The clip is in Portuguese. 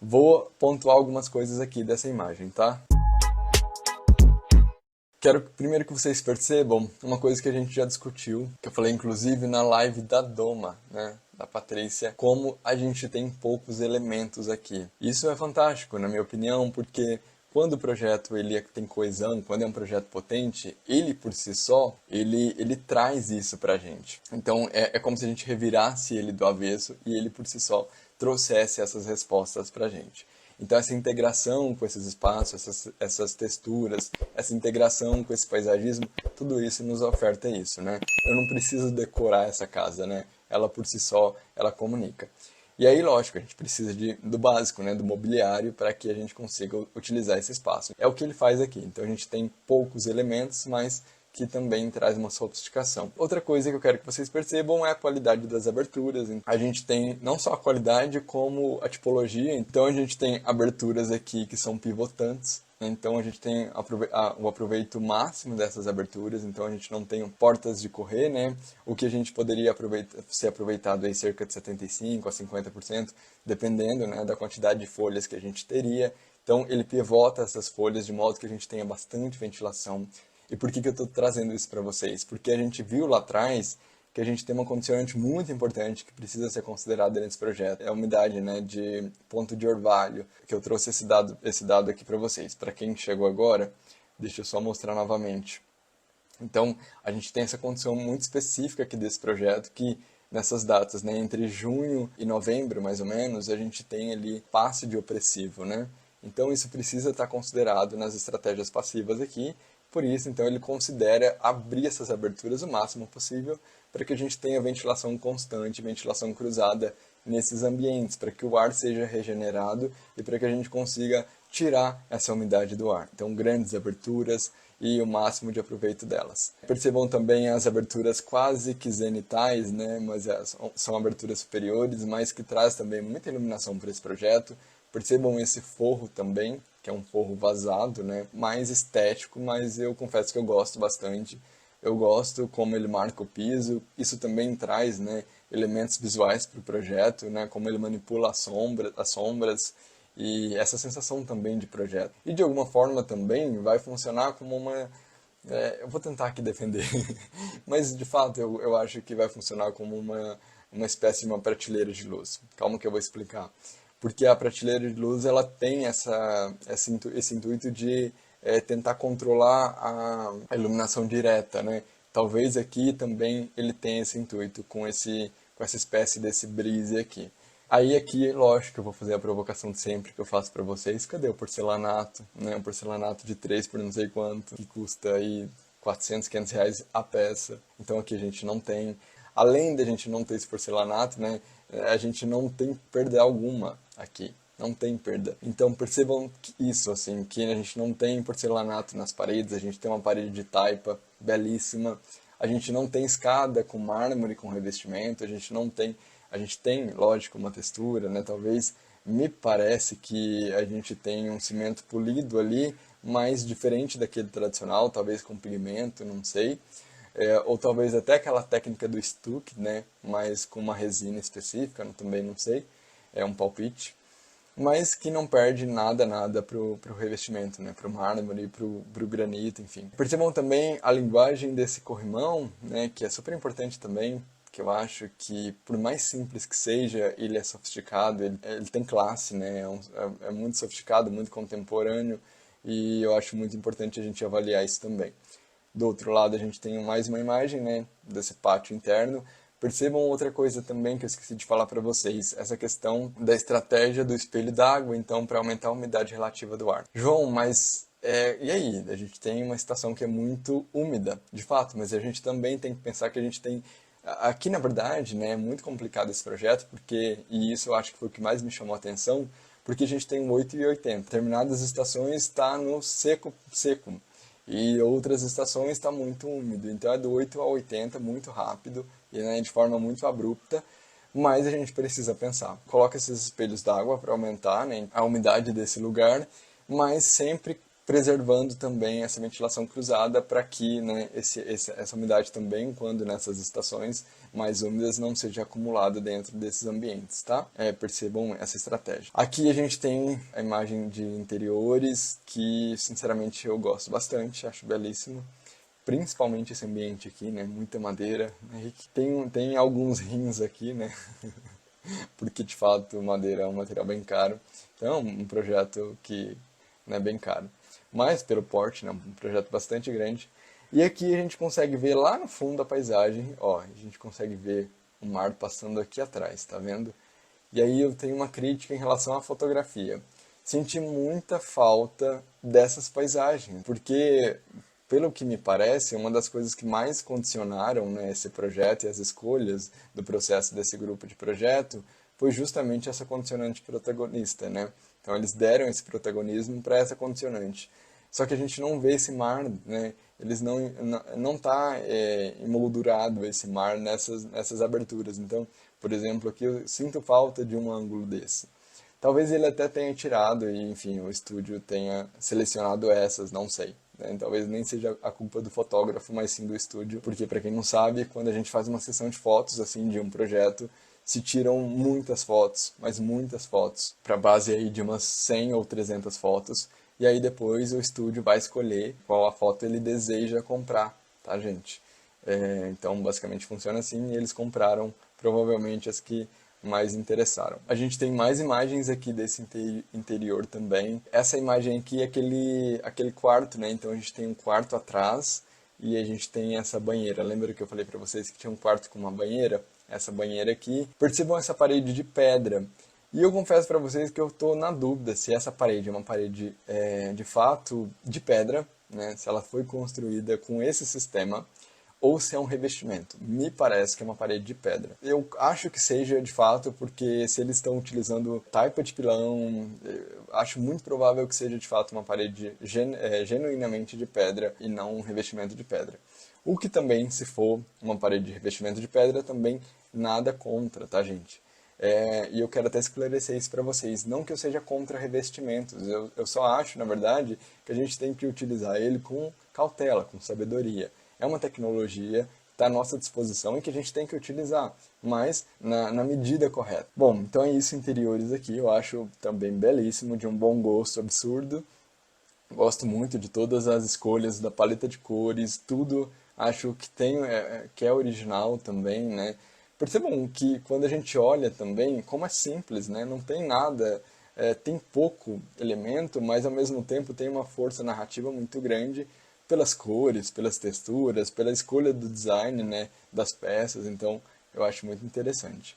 Vou pontuar algumas coisas aqui dessa imagem, tá? Quero primeiro que vocês percebam uma coisa que a gente já discutiu, que eu falei inclusive na live da Doma, né, da Patrícia, como a gente tem poucos elementos aqui. Isso é fantástico, na minha opinião, porque quando o projeto ele tem coesão, quando é um projeto potente, ele por si só, ele traz isso pra gente. Então é como se a gente revirasse ele do avesso e ele por si só trouxesse essas respostas pra gente. Então essa integração com esses espaços, essas texturas, essa integração com esse paisagismo, tudo isso nos oferta isso, né? Eu não preciso decorar essa casa, né? Ela por si só, ela comunica. E aí, lógico, a gente precisa do básico, né? Do mobiliário para que a gente consiga utilizar esse espaço. É o que ele faz aqui. Então a gente tem poucos elementos, mas que também traz uma sofisticação. Outra coisa que eu quero que vocês percebam é a qualidade das aberturas. A gente tem não só a qualidade, como a tipologia. Então a gente tem aberturas aqui que são pivotantes. Então a gente tem o aproveito máximo dessas aberturas, então a gente não tem portas de correr, né? O que a gente poderia ser aproveitado aí cerca de 75% a 50%, dependendo, né, da quantidade de folhas que a gente teria. Então ele pivota essas folhas de modo que a gente tenha bastante ventilação. E por que eu estou trazendo isso para vocês? Porque a gente viu lá atrás que a gente tem uma condicionante muito importante que precisa ser considerada nesse projeto. É a umidade, né, de ponto de orvalho, que eu trouxe esse dado aqui para vocês. Para quem chegou agora, deixa eu só mostrar novamente. Então, a gente tem essa condição muito específica aqui desse projeto, que nessas datas, né, entre junho e novembro, mais ou menos, a gente tem ali passe de opressivo, né? Então, isso precisa estar considerado nas estratégias passivas aqui. Por isso, então, ele considera abrir essas aberturas o máximo possível para que a gente tenha ventilação constante, ventilação cruzada nesses ambientes, para que o ar seja regenerado e para que a gente consiga tirar essa umidade do ar. Então, grandes aberturas e o máximo de aproveito delas. Percebam também as aberturas quase que zenitais, né? Mas são aberturas superiores, mas que traz também muita iluminação para esse projeto. Percebam esse forro também, que é um forro vazado, né? Mais estético, mas eu confesso que eu gosto bastante. Eu gosto como ele marca o piso, isso também traz, né, elementos visuais para o projeto, né, como ele manipula as sombras e essa sensação também de projeto. E de alguma forma também vai funcionar como uma... eu vou tentar aqui defender, mas de fato eu acho que vai funcionar como uma espécie de uma prateleira de luz. Calma que eu vou explicar. Porque a prateleira de luz ela tem esse intuito de tentar controlar a iluminação direta, né? Talvez aqui também ele tenha esse intuito com essa espécie desse brise aqui. Aí aqui, lógico, eu vou fazer a provocação de sempre que eu faço para vocês. Cadê o porcelanato? Né? Um porcelanato de 3 por não sei quanto, que custa aí 400, 500 reais a peça. Então aqui a gente não tem. Além da gente não ter esse porcelanato, né? A gente não tem perda alguma aqui. Não tem perda. Então percebam isso, assim, que a gente não tem porcelanato nas paredes, a gente tem uma parede de taipa belíssima, a gente não tem escada com mármore, com revestimento, a gente tem, lógico, uma textura, né? Talvez, me parece que a gente tem um cimento polido ali, mas diferente daquele tradicional, talvez com pigmento, não sei. Ou talvez até aquela técnica do stuck, né? Mas com uma resina específica, também não sei. É um palpite. Mas que não perde nada pro revestimento, né? Pro mármore, pro granito, enfim. Percebam também a linguagem desse corrimão, né? Que é super importante também, que eu acho que, por mais simples que seja, ele é sofisticado, ele tem classe, né? É muito sofisticado, muito contemporâneo, e eu acho muito importante a gente avaliar isso também. Do outro lado a gente tem mais uma imagem, né, desse pátio interno. Percebam outra coisa também que eu esqueci de falar para vocês, essa questão da estratégia do espelho d'água, então, para aumentar a umidade relativa do ar. João, mas e aí? A gente tem uma estação que é muito úmida, de fato, mas a gente também tem que pensar que a gente tem... Aqui, na verdade, né, é muito complicado esse projeto, e isso eu acho que foi o que mais me chamou a atenção, porque a gente tem um 8 e 80. Determinadas estações está no seco. E outras estações está muito úmido, então é do 8 a 80 muito rápido e, né, de forma muito abrupta, mas a gente precisa pensar. Coloca esses espelhos d'água para aumentar, né, a umidade desse lugar, mas sempre preservando também essa ventilação cruzada para que, né, essa umidade também, quando nessas estações mais úmidas, não seja acumulada dentro desses ambientes, tá? Percebam essa estratégia. Aqui a gente tem a imagem de interiores, que sinceramente eu gosto bastante, acho belíssimo. Principalmente esse ambiente aqui, né? Muita madeira. Tem alguns rins aqui, né? Porque de fato madeira é um material bem caro. Então, um projeto que não é bem caro. Mas pelo porte, né? Um projeto bastante grande. E aqui a gente consegue ver lá no fundo da paisagem, ó, a gente consegue ver o mar passando aqui atrás, tá vendo? E aí eu tenho uma crítica em relação à fotografia. Senti muita falta dessas paisagens, porque, pelo que me parece, uma das coisas que mais condicionaram, né, esse projeto e as escolhas do processo desse grupo de projeto foi justamente essa condicionante protagonista, né? Então eles deram esse protagonismo para essa condicionante. Só que a gente não vê esse mar, né? Eles não tá emoldurado esse mar nessas aberturas. Então, por exemplo, aqui eu sinto falta de um ângulo desse. Talvez ele até tenha tirado e, enfim, o estúdio tenha selecionado essas, não sei. Né? Talvez nem seja a culpa do fotógrafo, mas sim do estúdio, porque para quem não sabe, quando a gente faz uma sessão de fotos assim de um projeto, se tiram muitas fotos, mas muitas fotos, para base aí de umas 100 ou 300 fotos, e aí depois o estúdio vai escolher qual a foto ele deseja comprar, tá, gente? Então, basicamente funciona assim, e eles compraram provavelmente as que mais interessaram. A gente tem mais imagens aqui desse interior também. Essa imagem aqui é aquele quarto, né? Então a gente tem um quarto atrás e a gente tem essa banheira. Lembra que eu falei para vocês que tinha um quarto com uma banheira? Essa banheira aqui. Percebam essa parede de pedra. E eu confesso para vocês que eu estou na dúvida se essa parede é uma parede de fato de pedra, né? Se ela foi construída com esse sistema, ou se é um revestimento. Me parece que é uma parede de pedra. Eu acho que seja de fato, porque se eles estão utilizando taipa de pilão, acho muito provável que seja de fato uma parede genuinamente de pedra e não um revestimento de pedra. O que também, se for uma parede de revestimento de pedra, também nada contra, tá, gente? E eu quero até esclarecer isso para vocês. Não que eu seja contra revestimentos, eu só acho, na verdade, que a gente tem que utilizar ele com cautela, com sabedoria. É uma tecnologia que está à nossa disposição e que a gente tem que utilizar, mas na medida correta. Bom, então é isso, interiores aqui, eu acho também belíssimo, de um bom gosto absurdo. Gosto muito de todas as escolhas, da paleta de cores, tudo acho que que é original também, né? Percebam que quando a gente olha também, como é simples, né? Não tem nada, tem pouco elemento, mas ao mesmo tempo tem uma força narrativa muito grande, pelas cores, pelas texturas, pela escolha do design, né, das peças, então eu acho muito interessante.